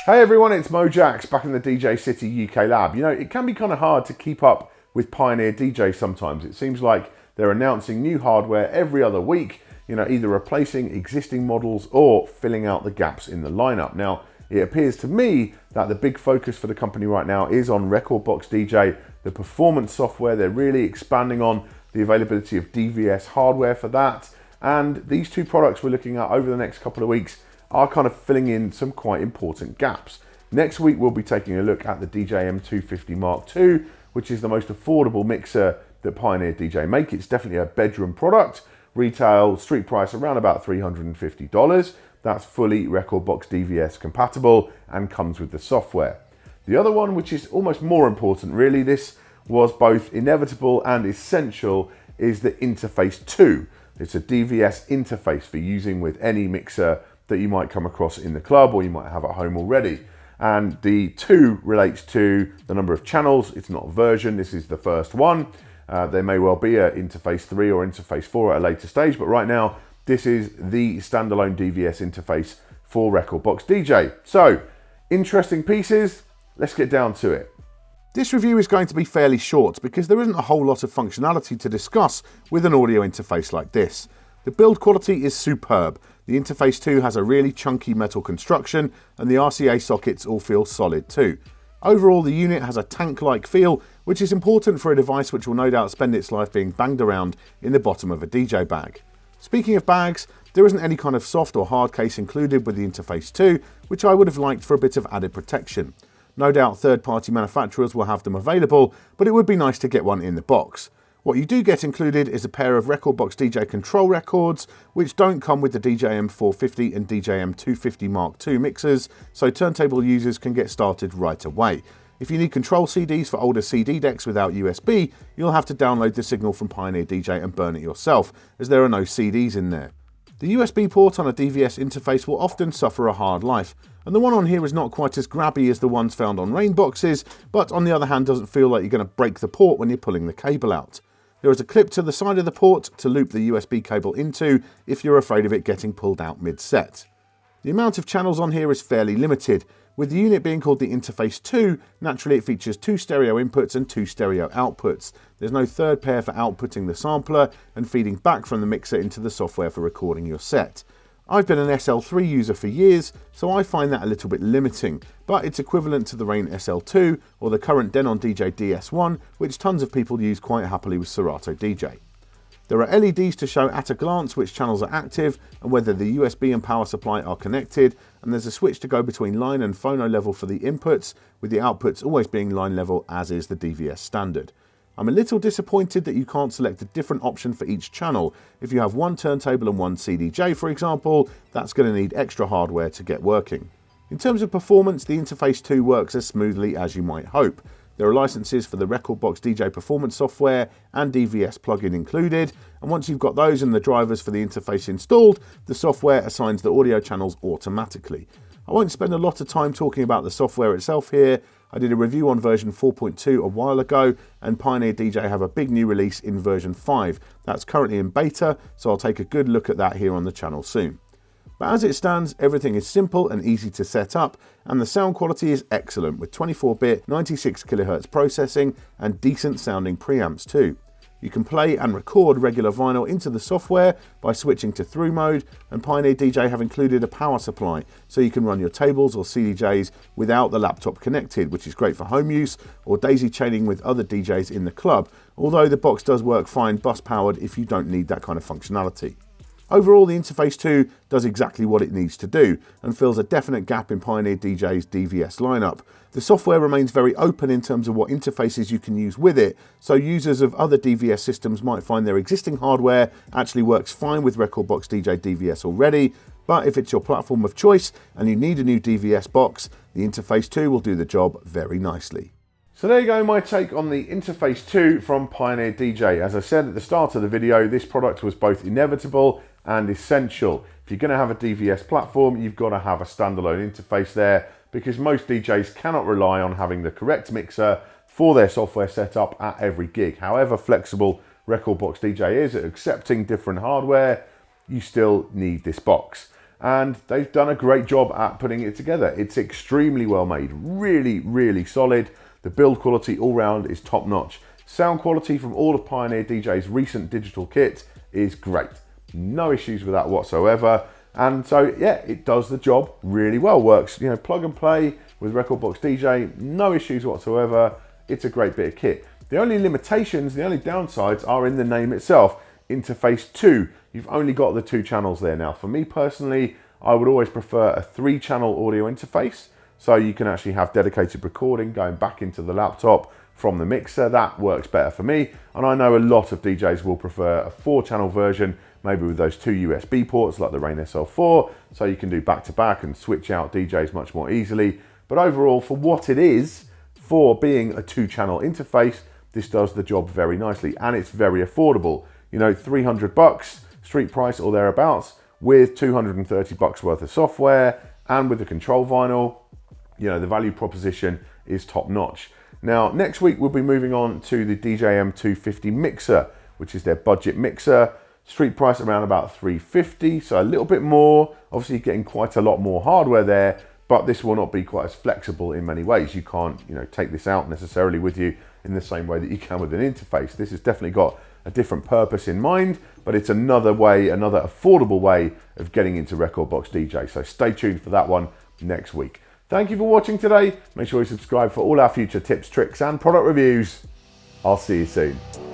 Hey everyone, it's Mojaxx back in the DJcity UK lab. You know, it can be kind of hard to keep up with Pioneer DJ sometimes. It seems like they're announcing new hardware every other week, you know, either replacing existing models or filling out the gaps in the lineup. Now, it appears to me that the big focus for the company right now is on rekordbox DJ, the performance software. They're really expanding on the availability of DVS hardware for that. And these two products we're looking at over the next couple of weeks are kind of filling in some quite important gaps. Next week, we'll be taking a look at the DJM250 Mark II, which is the most affordable mixer that Pioneer DJ make. It's definitely a bedroom product. Retail street price around about $350. That's fully rekordbox DVS compatible and comes with the software. The other one, which is almost more important really, this was both inevitable and essential, is the Interface 2. It's a DVS interface for using with any mixer that you might come across in the club or you might have at home already. And the 2 relates to the number of channels. It's not a version, this is the first one. There may well be an Interface 3 or Interface 4 at a later stage, but right now, this is the standalone DVS interface for rekordbox DJ. So, interesting pieces, let's get down to it. This review is going to be fairly short because there isn't a whole lot of functionality to discuss with an audio interface like this. The build quality is superb. The Interface 2 has a really chunky metal construction and the RCA sockets all feel solid too. Overall, the unit has a tank-like feel, which is important for a device which will no doubt spend its life being banged around in the bottom of a DJ bag. Speaking of bags, there isn't any kind of soft or hard case included with the Interface 2, which I would have liked for a bit of added protection. No doubt third-party manufacturers will have them available, but it would be nice to get one in the box. What you do get included is a pair of rekordbox DJ control records, which don't come with the DJM450 and DJM250 Mark II mixers, so turntable users can get started right away. If you need control CDs for older CD decks without USB, you'll have to download the signal from Pioneer DJ and burn it yourself, as there are no CDs in there. The USB port on a DVS interface will often suffer a hard life, and the one on here is not quite as grabby as the ones found on Rain boxes, but on the other hand doesn't feel like you're going to break the port when you're pulling the cable out. There is a clip to the side of the port to loop the USB cable into if you're afraid of it getting pulled out mid-set. The amount of channels on here is fairly limited. With the unit being called the Interface 2, naturally it features 2 stereo inputs and 2 stereo outputs. There's no third pair for outputting the sampler and feeding back from the mixer into the software for recording your set. I've been an SL3 user for years, so I find that a little bit limiting, but it's equivalent to the Rain SL2 or the current Denon DJ DS1, which tons of people use quite happily with Serato DJ. There are LEDs to show at a glance which channels are active and whether the USB and power supply are connected, and there's a switch to go between line and phono level for the inputs, with the outputs always being line level as is the DVS standard. I'm a little disappointed that you can't select a different option for each channel. If you have one turntable and one CDJ, for example, that's going to need extra hardware to get working. In terms of performance, the Interface 2 works as smoothly as you might hope. There are licenses for the rekordbox DJ performance software and DVS plugin included, and once you've got those and the drivers for the interface installed, the software assigns the audio channels automatically. I won't spend a lot of time talking about the software itself here. I did a review on version 4.2 a while ago, and Pioneer DJ have a big new release in version 5. That's currently in beta, so I'll take a good look at that here on the channel soon. But as it stands, everything is simple and easy to set up, and the sound quality is excellent with 24-bit 96 kHz processing and decent sounding preamps too. You can play and record regular vinyl into the software by switching to through mode, and Pioneer DJ have included a power supply so you can run your tables or CDJs without the laptop connected, which is great for home use or daisy chaining with other DJs in the club, although the box does work fine bus powered if you don't need that kind of functionality. Overall, the Interface 2 does exactly what it needs to do and fills a definite gap in Pioneer DJ's DVS lineup. The software remains very open in terms of what interfaces you can use with it, so users of other DVS systems might find their existing hardware actually works fine with rekordbox DJ DVS already, but if it's your platform of choice and you need a new DVS box, the Interface 2 will do the job very nicely. So there you go, my take on the Interface 2 from Pioneer DJ. As I said at the start of the video, this product was both inevitable and essential. If you're going to have a DVS platform, you've got to have a standalone interface there, because most DJs cannot rely on having the correct mixer for their software setup at every gig. However flexible rekordbox DJ is at accepting different hardware, you still need this box. and they've done a great job at putting it together. It's extremely well made, really, really solid. The build quality all round is top notch. Sound quality from all of Pioneer DJ's recent digital kit is great. No issues with that whatsoever. And so, yeah, it does the job really well. Works, you know, plug and play with rekordbox DJ, no issues whatsoever. It's a great bit of kit. The only limitations, the only downsides are in the name itself. Interface 2, you've only got the 2 channels there. Now, for me personally, I would always prefer a 3-channel audio interface, so you can actually have dedicated recording going back into the laptop from the mixer. That works better for me, and I know a lot of DJs will prefer a 4-channel version, maybe with those 2 USB ports like the Rane SL4, so you can do back-to-back and switch out DJs much more easily. But overall, for what it is, for being a 2-channel interface, this does the job very nicely, and it's very affordable. You know, $300 street price or thereabouts, with $230 worth of software and with the control vinyl. You know, the value proposition is top notch. Now, next week we'll be moving on to the DJM 250 mixer, which is their budget mixer. Street price around about $350, so a little bit more. Obviously getting quite a lot more hardware there, but this will not be quite as flexible in many ways. You can't, you know, take this out necessarily with you in the same way that you can with an interface. This has definitely got a different purpose in mind, but it's another way, another affordable way of getting into rekordbox DJ. So stay tuned for that one next week. Thank you for watching today. Make sure you subscribe for all our future tips, tricks, and product reviews. I'll see you soon.